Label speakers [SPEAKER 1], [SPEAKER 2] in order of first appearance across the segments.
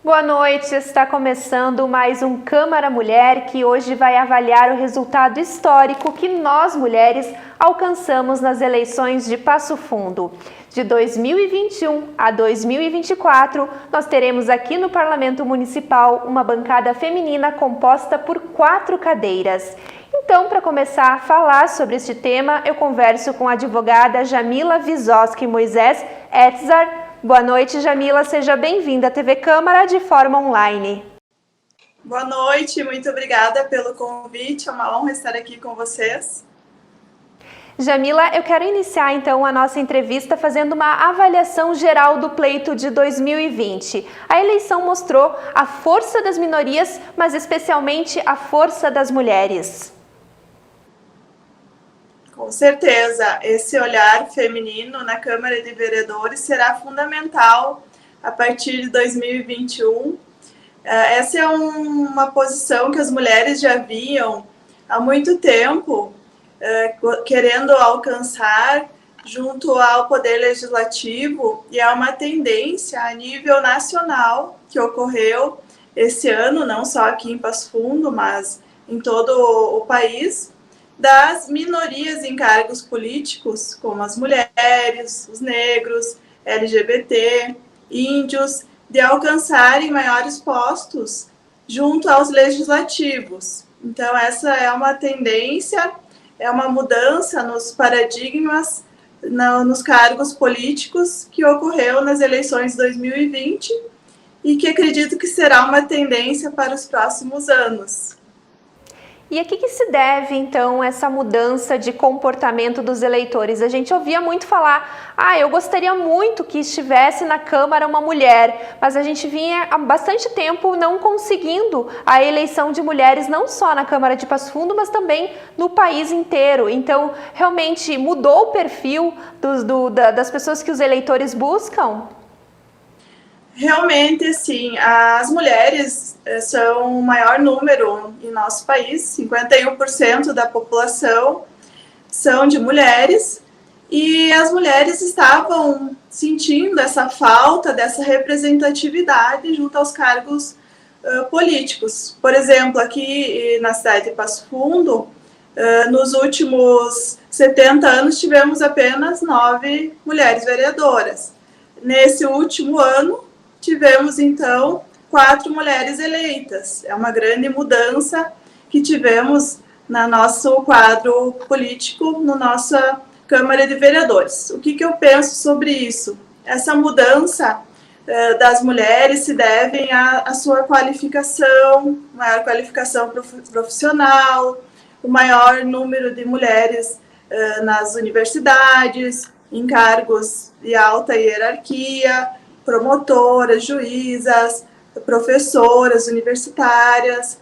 [SPEAKER 1] Boa noite, está começando mais um Câmara Mulher que hoje vai avaliar o resultado histórico que nós mulheres alcançamos nas eleições de Passo Fundo. De 2021 a 2024, nós teremos aqui no Parlamento Municipal uma bancada feminina composta por 4 cadeiras. Então, para começar a falar sobre este tema, eu converso com a advogada Jamila Visoski Moisés Etzar. Boa noite, Jamila. Seja bem-vinda à TV Câmara de forma online.
[SPEAKER 2] Boa noite, muito obrigada pelo convite. É uma honra estar aqui com vocês.
[SPEAKER 1] Jamila, eu quero iniciar então a nossa entrevista fazendo uma avaliação geral do pleito de 2020. A eleição mostrou a força das minorias, mas especialmente a força das mulheres.
[SPEAKER 2] Com certeza, esse olhar feminino na Câmara de Vereadores será fundamental a partir de 2021. Essa é uma posição que as mulheres já vinham há muito tempo querendo alcançar junto ao Poder Legislativo, e é uma tendência a nível nacional que ocorreu esse ano, não só aqui em Passo Fundo, mas em todo o país, das minorias em cargos políticos, como as mulheres, os negros, LGBT, índios, de alcançarem maiores postos junto aos legislativos. Então, essa é uma tendência, é uma mudança nos paradigmas, nos cargos políticos que ocorreu nas eleições de 2020 e que acredito que será uma tendência para os próximos anos.
[SPEAKER 1] E a que se deve, então, essa mudança de comportamento dos eleitores? A gente ouvia muito falar, eu gostaria muito que estivesse na Câmara uma mulher, mas a gente vinha há bastante tempo não conseguindo a eleição de mulheres, não só na Câmara de Passo Fundo, mas também no país inteiro. Então, realmente mudou o perfil das pessoas que os eleitores buscam?
[SPEAKER 2] Realmente, sim, as mulheres são o maior número em nosso país, 51% da população são de mulheres, e as mulheres estavam sentindo essa falta dessa representatividade junto aos cargos políticos. Por exemplo, aqui na cidade de Passo Fundo, nos últimos 70 anos tivemos apenas 9 mulheres vereadoras. Nesse último ano, tivemos, então, 4 mulheres eleitas. É uma grande mudança que tivemos no nosso quadro político, na nossa Câmara de Vereadores. O que eu penso sobre isso? Essa mudança das mulheres se deve à sua qualificação, maior qualificação profissional, o maior número de mulheres nas universidades, em cargos de alta hierarquia, promotoras, juízas, professoras universitárias,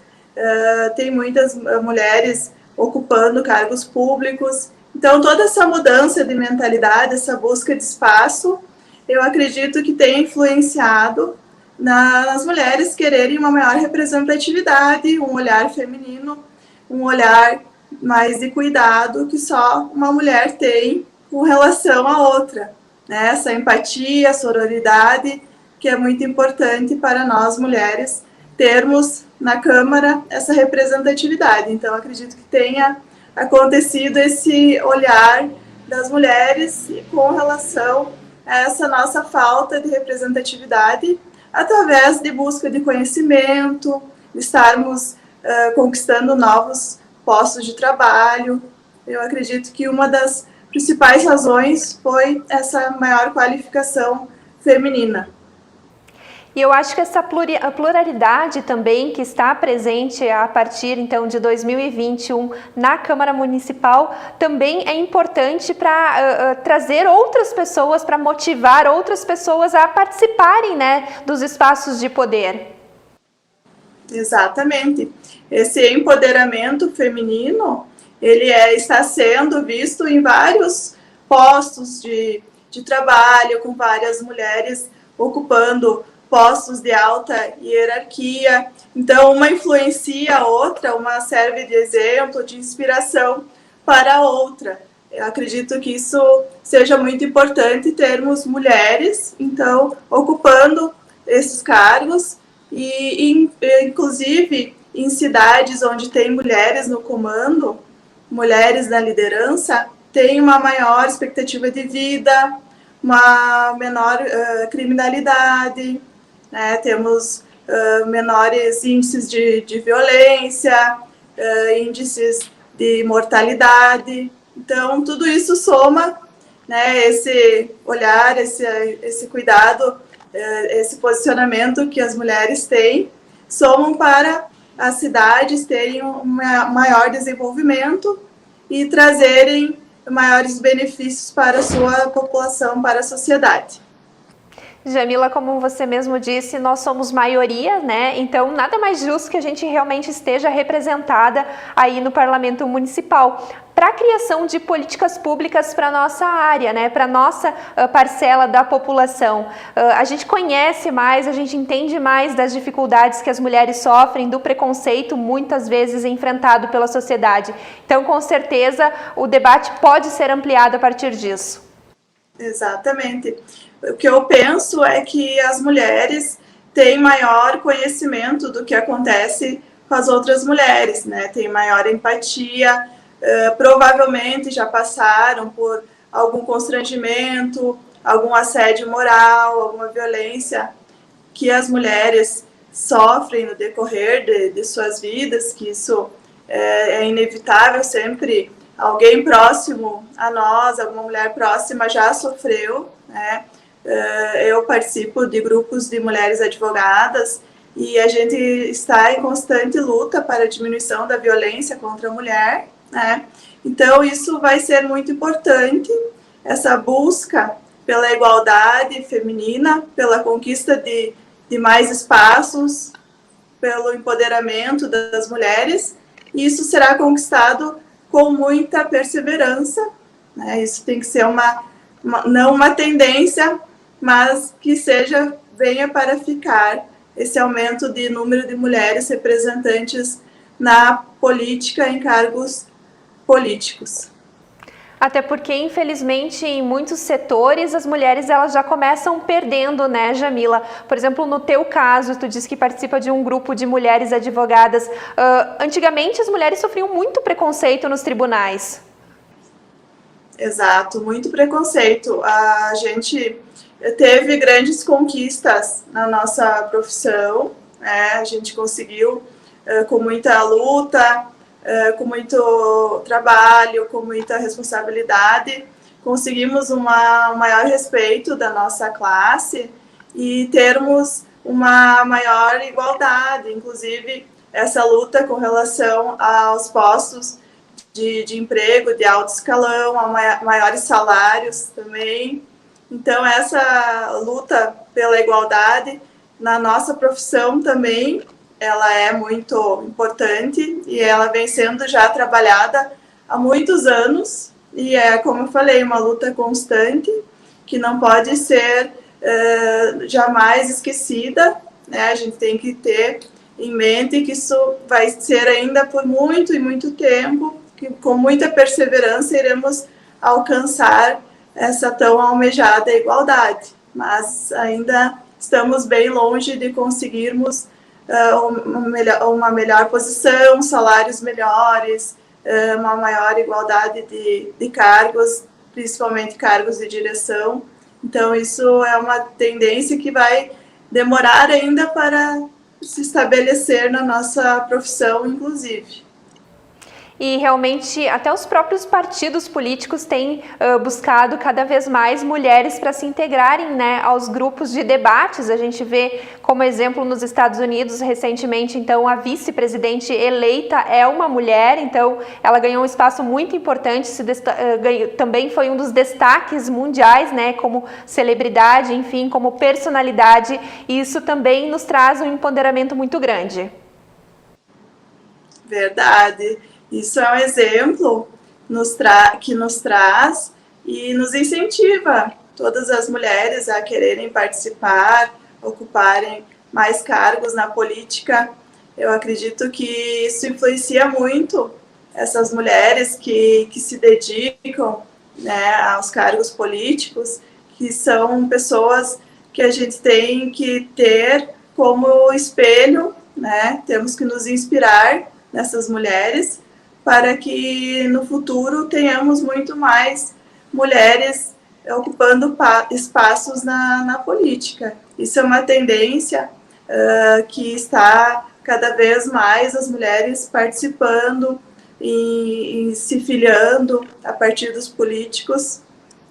[SPEAKER 2] tem muitas mulheres ocupando cargos públicos. Então, toda essa mudança de mentalidade, essa busca de espaço, eu acredito que tem influenciado nas mulheres quererem uma maior representatividade, um olhar feminino, um olhar mais de cuidado que só uma mulher tem com relação à outra. Essa empatia, sororidade, que é muito importante para nós mulheres termos na Câmara essa representatividade. Então, acredito que tenha acontecido esse olhar das mulheres com relação a essa nossa falta de representatividade através de busca de conhecimento, de estarmos conquistando novos postos de trabalho. Eu acredito que uma das principais razões foi essa maior qualificação feminina.
[SPEAKER 1] E eu acho que essa pluralidade também que está presente a partir, então, de 2021 na Câmara Municipal também é importante para trazer outras pessoas, para motivar outras pessoas a participarem, dos espaços de poder.
[SPEAKER 2] Exatamente. Esse empoderamento feminino, ele está sendo visto em vários postos de trabalho, com várias mulheres ocupando postos de alta hierarquia. Então, uma influencia a outra, uma serve de exemplo, de inspiração para a outra. Eu acredito que isso seja muito importante, termos mulheres, então, ocupando esses cargos Inclusive, em cidades onde tem mulheres no comando, mulheres na liderança, tem uma maior expectativa de vida, uma menor criminalidade, né? Temos menores índices de violência, índices de mortalidade. Então, tudo isso soma, né, esse olhar, esse cuidado, esse posicionamento que as mulheres têm, somam para as cidades terem um maior desenvolvimento e trazerem maiores benefícios para a sua população, para a sociedade.
[SPEAKER 1] Jamila, como você mesmo disse, nós somos maioria, né? Então, nada mais justo que a gente realmente esteja representada aí no Parlamento Municipal para a criação de políticas públicas para a nossa área, né? Para a nossa parcela da população. A gente conhece mais, a gente entende mais das dificuldades que as mulheres sofrem, do preconceito muitas vezes enfrentado pela sociedade. Então, com certeza, o debate pode ser ampliado a partir disso.
[SPEAKER 2] Exatamente. O que eu penso é que as mulheres têm maior conhecimento do que acontece com as outras mulheres, né? Têm maior empatia, provavelmente já passaram por algum constrangimento, algum assédio moral, alguma violência que as mulheres sofrem no decorrer de suas vidas, que isso é inevitável sempre. Alguém próximo a nós, alguma mulher próxima já sofreu, né? Eu participo de grupos de mulheres advogadas e a gente está em constante luta para a diminuição da violência contra a mulher, né? Então, isso vai ser muito importante, essa busca pela igualdade feminina, pela conquista de mais espaços, pelo empoderamento das mulheres, e isso será conquistado com muita perseverança, né? Isso tem que ser não uma tendência, mas que venha para ficar esse aumento de número de mulheres representantes na política, em cargos políticos.
[SPEAKER 1] Até porque, infelizmente, em muitos setores, as mulheres elas já começam perdendo, né, Jamila? Por exemplo, no teu caso, tu disse que participa de um grupo de mulheres advogadas. Antigamente, as mulheres sofriam muito preconceito nos tribunais.
[SPEAKER 2] Exato, muito preconceito. A gente teve grandes conquistas na nossa profissão, né? A gente conseguiu, com muita luta, com muito trabalho, com muita responsabilidade, conseguimos um maior respeito da nossa classe e termos uma maior igualdade, inclusive essa luta com relação aos postos de emprego de alto escalão, a maiores salários também. Então, essa luta pela igualdade na nossa profissão também, ela é muito importante e ela vem sendo já trabalhada há muitos anos e é, como eu falei, uma luta constante que não pode ser jamais esquecida, né? A gente tem que ter em mente que isso vai ser ainda por muito e muito tempo, que com muita perseverança iremos alcançar essa tão almejada igualdade, mas ainda estamos bem longe de conseguirmos uma melhor posição, salários melhores, uma maior igualdade de cargos, principalmente cargos de direção. Então, isso é uma tendência que vai demorar ainda para se estabelecer na nossa profissão, inclusive.
[SPEAKER 1] E realmente até os próprios partidos políticos têm buscado cada vez mais mulheres para se integrarem, né, aos grupos de debates. A gente vê como exemplo nos Estados Unidos recentemente, então a vice-presidente eleita é uma mulher, então ela ganhou um espaço muito importante, também foi um dos destaques mundiais, né, como celebridade, enfim, como personalidade, e isso também nos traz um empoderamento muito grande.
[SPEAKER 2] Verdade. Isso é um exemplo que nos traz e nos incentiva todas as mulheres a quererem participar, ocuparem mais cargos na política. Eu acredito que isso influencia muito essas mulheres que se dedicam, né, aos cargos políticos, que são pessoas que a gente tem que ter como espelho, né? Temos que nos inspirar nessas mulheres para que no futuro tenhamos muito mais mulheres ocupando espaços na política. Isso é uma tendência que está cada vez mais as mulheres participando e se filiando a partidos políticos,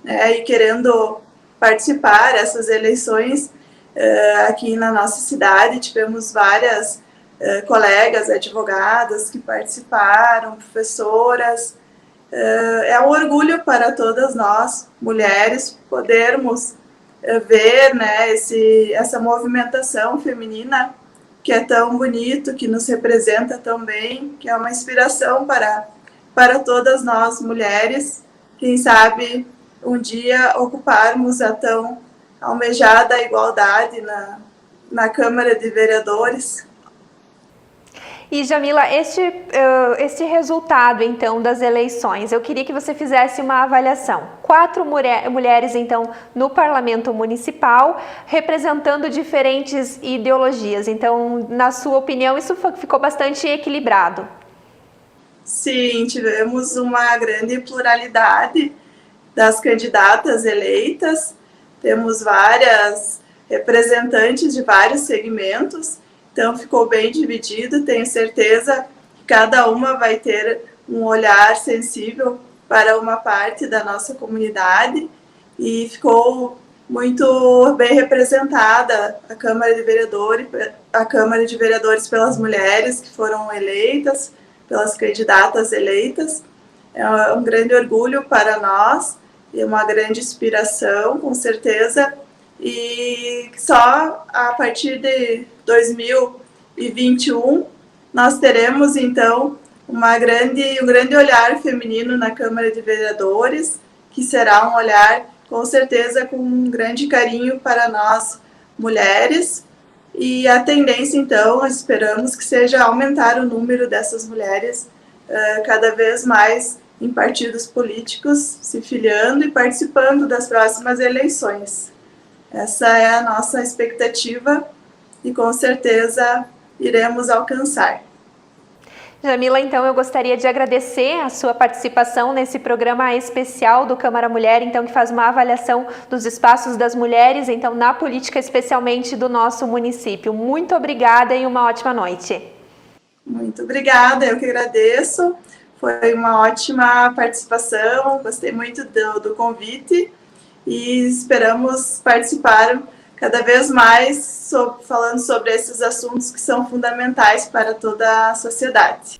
[SPEAKER 2] né, e querendo participar dessas eleições. Aqui na nossa cidade tivemos várias colegas advogadas que participaram, professoras. É um orgulho para todas nós, mulheres, podermos ver, né, essa movimentação feminina que é tão bonito, que nos representa tão bem, que é uma inspiração para todas nós mulheres. Quem sabe um dia ocuparmos a tão almejada igualdade na Câmara de Vereadores.
[SPEAKER 1] E Jamila, este resultado, então, das eleições, eu queria que você fizesse uma avaliação. 4 mulheres, então, no Parlamento Municipal, representando diferentes ideologias. Então, na sua opinião, isso ficou bastante equilibrado?
[SPEAKER 2] Sim, tivemos uma grande pluralidade das candidatas eleitas. Temos várias representantes de vários segmentos. Então, ficou bem dividido. Tenho certeza que cada uma vai ter um olhar sensível para uma parte da nossa comunidade e ficou muito bem representada a Câmara de Vereadores pelas mulheres que foram eleitas, pelas candidatas eleitas. É um grande orgulho para nós e uma grande inspiração, com certeza. E só a partir de 2021 nós teremos, então, um grande olhar feminino na Câmara de Vereadores, que será um olhar, com certeza, com um grande carinho para nós, mulheres. E a tendência, então, esperamos que seja aumentar o número dessas mulheres cada vez mais em partidos políticos, se filiando e participando das próximas eleições. Essa é a nossa expectativa e com certeza iremos alcançar.
[SPEAKER 1] Jamila, então eu gostaria de agradecer a sua participação nesse programa especial do Câmara Mulher, então que faz uma avaliação dos espaços das mulheres, então na política especialmente do nosso município. Muito obrigada e uma ótima noite.
[SPEAKER 2] Muito obrigada, eu que agradeço. Foi uma ótima participação, gostei muito do convite e esperamos participar cada vez mais falando sobre esses assuntos que são fundamentais para toda a sociedade.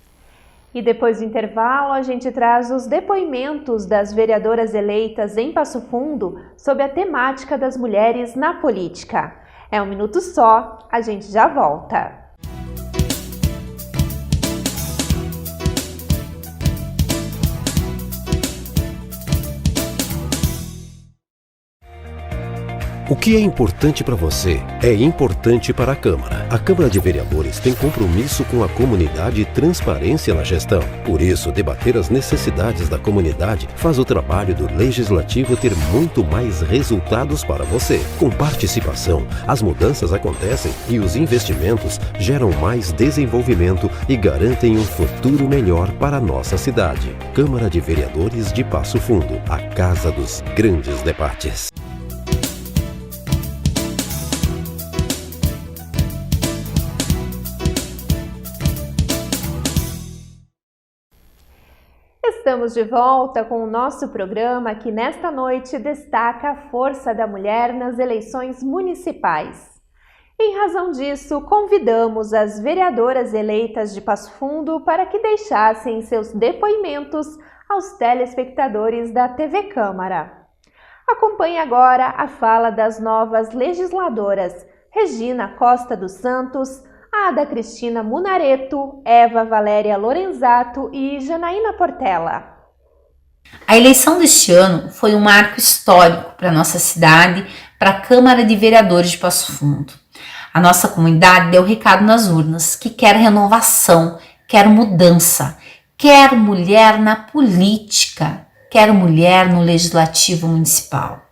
[SPEAKER 1] E depois do intervalo, a gente traz os depoimentos das vereadoras eleitas em Passo Fundo sobre a temática das mulheres na política. É um minuto só, a gente já volta.
[SPEAKER 3] O que é importante para você é importante para a Câmara. A Câmara de Vereadores tem compromisso com a comunidade e transparência na gestão. Por isso, debater as necessidades da comunidade faz o trabalho do Legislativo ter muito mais resultados para você. Com participação, as mudanças acontecem e os investimentos geram mais desenvolvimento e garantem um futuro melhor para a nossa cidade. Câmara de Vereadores de Passo Fundo, a casa dos grandes debates.
[SPEAKER 1] Estamos de volta com o nosso programa que nesta noite destaca a força da mulher nas eleições municipais. Em razão disso, convidamos as vereadoras eleitas de Passo Fundo para que deixassem seus depoimentos aos telespectadores da TV Câmara. Acompanhe agora a fala das novas legisladoras Regina Costa dos Santos, Ada Cristina Munareto, Eva Valéria Lorenzato e Janaína Portela.
[SPEAKER 4] A eleição deste ano foi um marco histórico para a nossa cidade, para a Câmara de Vereadores de Passo Fundo. A nossa comunidade deu recado nas urnas que quer renovação, quer mudança, quer mulher na política, quer mulher no Legislativo Municipal.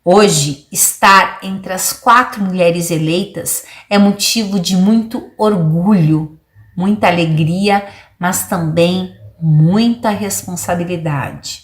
[SPEAKER 4] Hoje, estar entre as 4 mulheres eleitas é motivo de muito orgulho, muita alegria, mas também muita responsabilidade.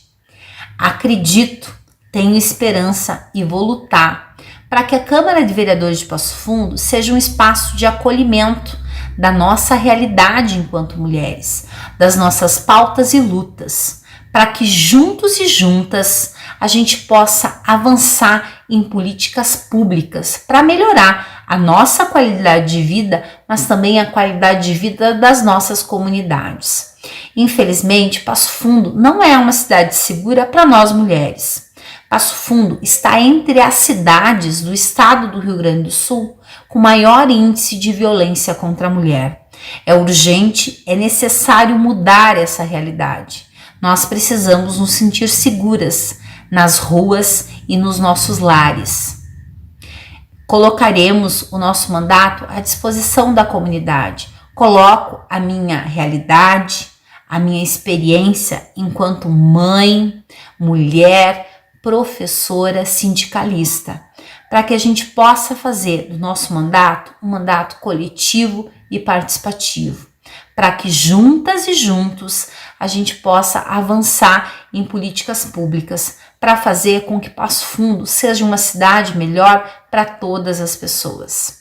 [SPEAKER 4] Acredito, tenho esperança e vou lutar para que a Câmara de Vereadores de Passo Fundo seja um espaço de acolhimento da nossa realidade enquanto mulheres, das nossas pautas e lutas, para que juntos e juntas a gente possa avançar em políticas públicas para melhorar a nossa qualidade de vida, mas também a qualidade de vida das nossas comunidades. Infelizmente, Passo Fundo não é uma cidade segura para nós mulheres. Passo Fundo está entre as cidades do estado do Rio Grande do Sul com maior índice de violência contra a mulher. É urgente, é necessário mudar essa realidade. Nós precisamos nos sentir seguras nas ruas e nos nossos lares. Colocaremos o nosso mandato à disposição da comunidade. Coloco a minha realidade, a minha experiência enquanto mãe, mulher, professora, sindicalista, para que a gente possa fazer do nosso mandato um mandato coletivo e participativo, para que juntas e juntos a gente possa avançar em políticas públicas para fazer com que Passo Fundo seja uma cidade melhor para todas as pessoas.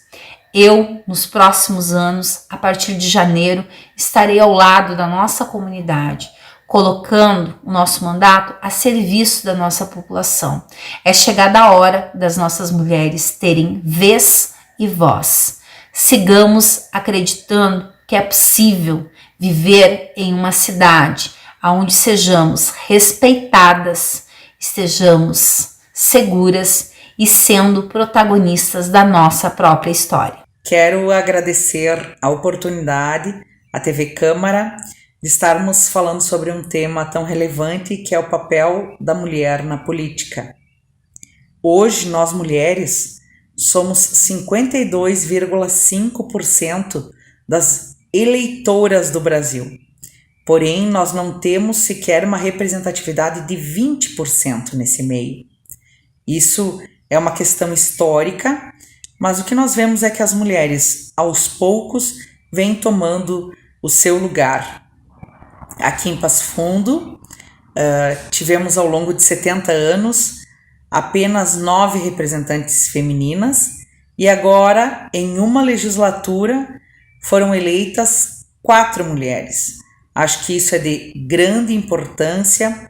[SPEAKER 4] Eu, nos próximos anos, a partir de janeiro, estarei ao lado da nossa comunidade, colocando o nosso mandato a serviço da nossa população. É chegada a hora das nossas mulheres terem vez e voz. Sigamos acreditando que é possível viver em uma cidade onde sejamos respeitadas, estejamos seguras e sendo protagonistas da nossa própria história.
[SPEAKER 5] Quero agradecer a oportunidade à TV Câmara de estarmos falando sobre um tema tão relevante que é o papel da mulher na política. Hoje, nós mulheres somos 52,5% das eleitoras do Brasil. Porém, nós não temos sequer uma representatividade de 20% nesse meio. Isso é uma questão histórica, mas o que nós vemos é que as mulheres, aos poucos, vêm tomando o seu lugar. Aqui em Passo Fundo, tivemos ao longo de 70 anos apenas 9 representantes femininas e agora, em uma legislatura, foram eleitas 4 mulheres. Acho que isso é de grande importância.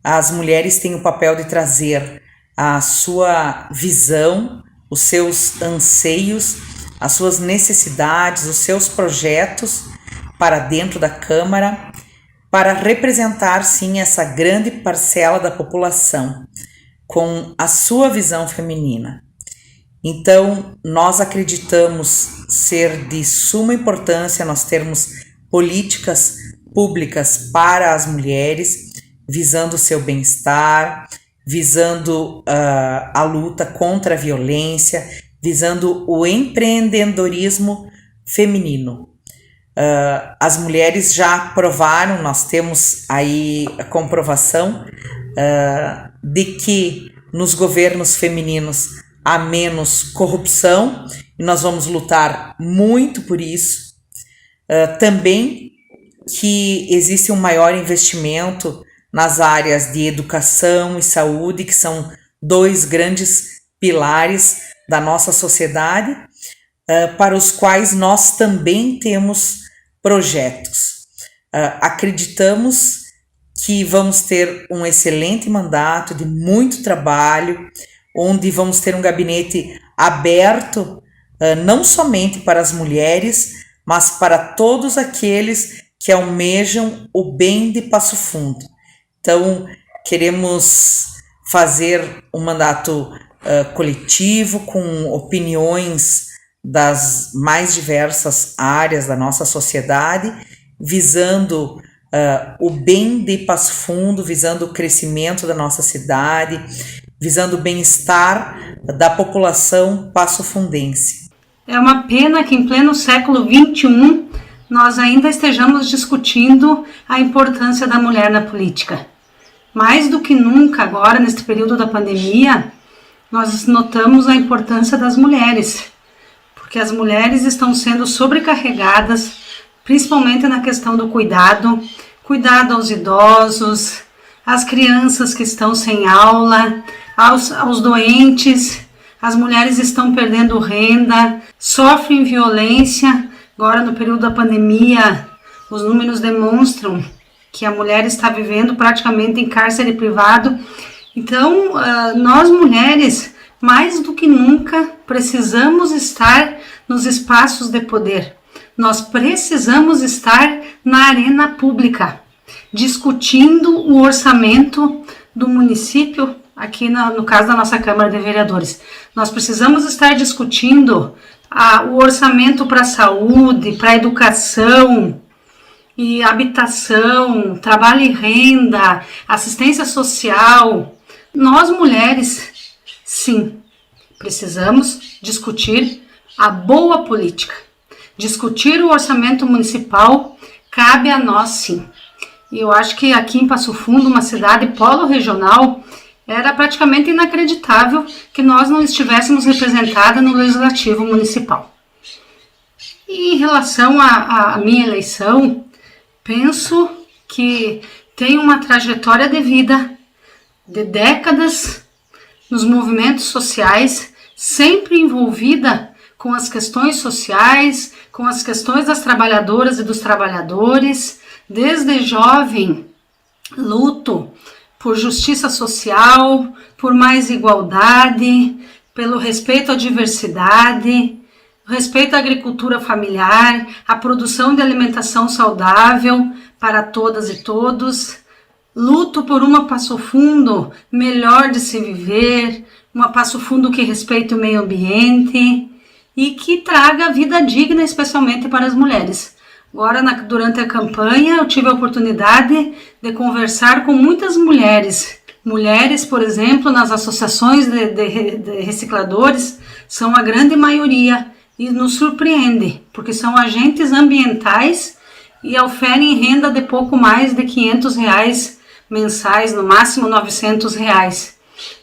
[SPEAKER 5] As mulheres têm o papel de trazer a sua visão, os seus anseios, as suas necessidades, os seus projetos para dentro da Câmara, para representar, sim, essa grande parcela da população com a sua visão feminina. Então, nós acreditamos ser de suma importância nós termos políticas públicas para as mulheres, visando o seu bem-estar, visando a luta contra a violência, visando o empreendedorismo feminino. As mulheres já provaram, nós temos aí a comprovação de que nos governos femininos há menos corrupção e nós vamos lutar muito por isso. Também que existe um maior investimento nas áreas de educação e saúde, que são 2 grandes pilares da nossa sociedade, para os quais nós também temos projetos. Acreditamos que vamos ter um excelente mandato de muito trabalho, onde vamos ter um gabinete aberto, não somente para as mulheres, mas para todos aqueles que almejam o bem de Passo Fundo. Então, queremos fazer um mandato coletivo, com opiniões das mais diversas áreas da nossa sociedade, visando o bem de Passo Fundo, visando o crescimento da nossa cidade, visando o bem-estar da população passofundense.
[SPEAKER 6] É uma pena que em pleno século XXI nós ainda estejamos discutindo a importância da mulher na política. Mais do que nunca agora, neste período da pandemia, nós notamos a importância das mulheres, porque as mulheres estão sendo sobrecarregadas, principalmente na questão do cuidado aos idosos, às crianças que estão sem aula, aos doentes. As mulheres estão perdendo renda, sofrem violência. Agora, no período da pandemia, os números demonstram que a mulher está vivendo praticamente em cárcere privado. Então, nós mulheres, mais do que nunca, precisamos estar nos espaços de poder. Nós precisamos estar na arena pública, discutindo o orçamento do município, aqui no caso da nossa Câmara de Vereadores. Nós precisamos estar discutindo o orçamento para a saúde, para a educação e habitação, trabalho e renda, assistência social. Nós mulheres, sim, precisamos discutir a boa política. Discutir o orçamento municipal cabe a nós, sim. E eu acho que aqui em Passo Fundo, uma cidade polo regional, era praticamente inacreditável que nós não estivéssemos representadas no Legislativo Municipal. E em relação à minha eleição, penso que tenho uma trajetória de vida de décadas nos movimentos sociais, sempre envolvida com as questões sociais, com as questões das trabalhadoras e dos trabalhadores. Desde jovem, luto por justiça social, por mais igualdade, pelo respeito à diversidade, respeito à agricultura familiar, à produção de alimentação saudável para todas e todos. Luto por uma Passo Fundo melhor de se viver, uma Passo Fundo que respeite o meio ambiente e que traga vida digna, especialmente para as mulheres. Agora, durante a campanha, eu tive a oportunidade de conversar com muitas mulheres. Mulheres, por exemplo, nas associações de recicladores, são a grande maioria e nos surpreende, porque são agentes ambientais e oferem renda de pouco mais de R$500 mensais, no máximo R$900.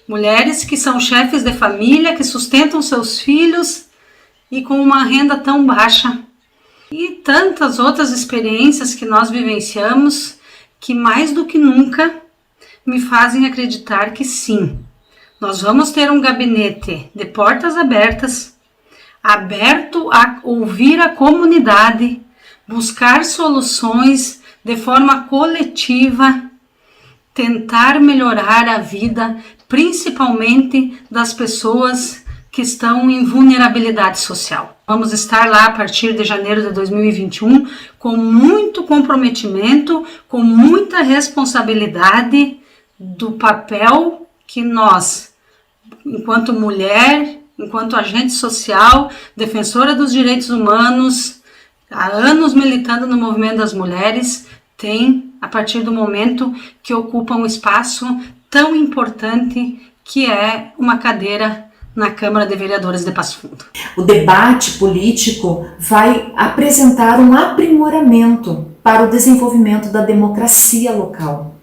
[SPEAKER 6] Mulheres que são chefes de família, que sustentam seus filhos e com uma renda tão baixa. E tantas outras experiências que nós vivenciamos que mais do que nunca me fazem acreditar que sim, nós vamos ter um gabinete de portas abertas, aberto a ouvir a comunidade, buscar soluções de forma coletiva, tentar melhorar a vida, principalmente das pessoas que estão em vulnerabilidade social. Vamos estar lá a partir de janeiro de 2021 com muito comprometimento, com muita responsabilidade do papel que nós, enquanto mulher, enquanto agente social, defensora dos direitos humanos, há anos militando no movimento das mulheres, tem a partir do momento que ocupa um espaço tão importante que é uma cadeira na Câmara de Vereadores de Passo Fundo.
[SPEAKER 7] O debate político vai apresentar um aprimoramento para o desenvolvimento da democracia local.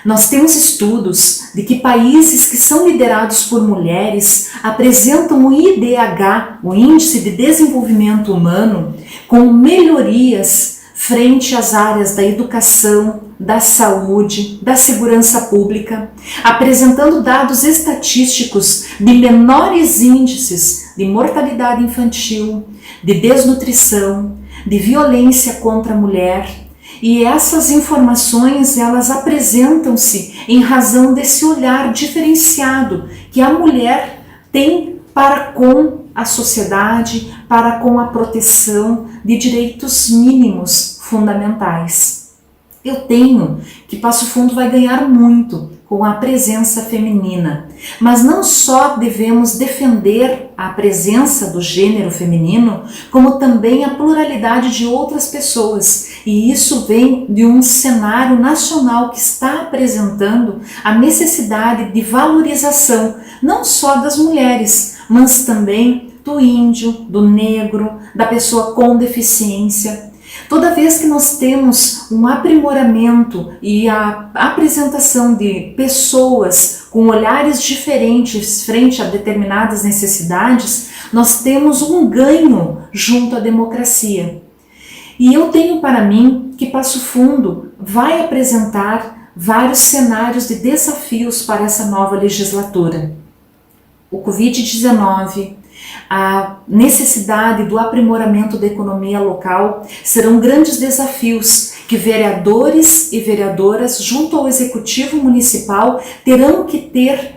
[SPEAKER 7] Nós temos estudos de que países que são liderados por mulheres apresentam o IDH, o Índice de Desenvolvimento Humano, com melhorias frente às áreas da educação, da saúde, da segurança pública, apresentando dados estatísticos de menores índices de mortalidade infantil, de desnutrição, de violência contra a mulher. E essas informações, elas apresentam-se em razão desse olhar diferenciado que a mulher tem para com a sociedade, para com a proteção de direitos mínimos fundamentais. Eu tenho que Passo Fundo vai ganhar muito com a presença feminina, mas não só devemos defender a presença do gênero feminino, como também a pluralidade de outras pessoas, e isso vem de um cenário nacional que está apresentando a necessidade de valorização, não só das mulheres, mas também do índio, do negro, da pessoa com deficiência. Toda vez que nós temos um aprimoramento e a apresentação de pessoas com olhares diferentes frente a determinadas necessidades, nós temos um ganho junto à democracia. E eu tenho para mim que Passo Fundo vai apresentar vários cenários de desafios para essa nova legislatura. O Covid-19, a necessidade do aprimoramento da economia local serão grandes desafios que vereadores e vereadoras junto ao Executivo Municipal terão que ter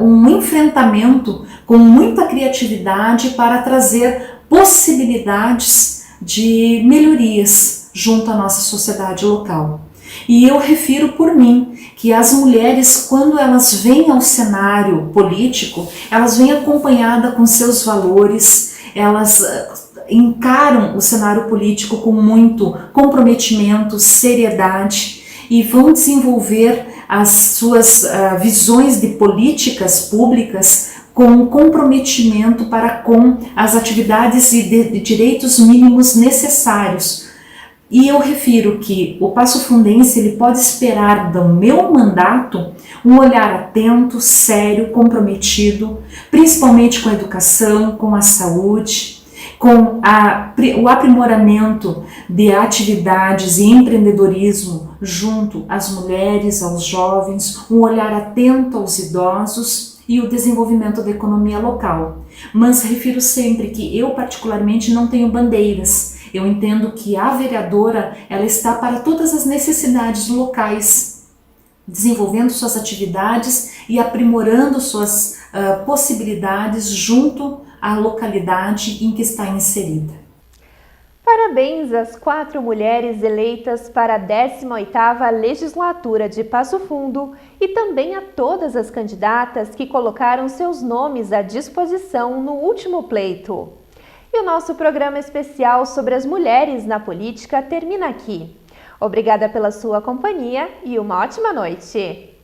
[SPEAKER 7] um enfrentamento com muita criatividade para trazer possibilidades de melhorias junto à nossa sociedade local. E eu refiro por mim que as mulheres, quando elas vêm ao cenário político, elas vêm acompanhadas com seus valores, elas encaram o cenário político com muito comprometimento, seriedade e vão desenvolver as suas visões de políticas públicas com comprometimento para com as atividades e de direitos mínimos necessários. E eu refiro que o passofundense ele pode esperar do meu mandato um olhar atento, sério, comprometido, principalmente com a educação, com a saúde, com o aprimoramento de atividades e empreendedorismo junto às mulheres, aos jovens, um olhar atento aos idosos e o desenvolvimento da economia local. Mas refiro sempre que eu particularmente não tenho bandeiras. Eu entendo que a vereadora ela está para todas as necessidades locais, desenvolvendo suas atividades e aprimorando suas possibilidades junto à localidade em que está inserida.
[SPEAKER 1] Parabéns às 4 mulheres eleitas para a 18ª legislatura de Passo Fundo e também a todas as candidatas que colocaram seus nomes à disposição no último pleito. E o nosso programa especial sobre as mulheres na política termina aqui. Obrigada pela sua companhia e uma ótima noite!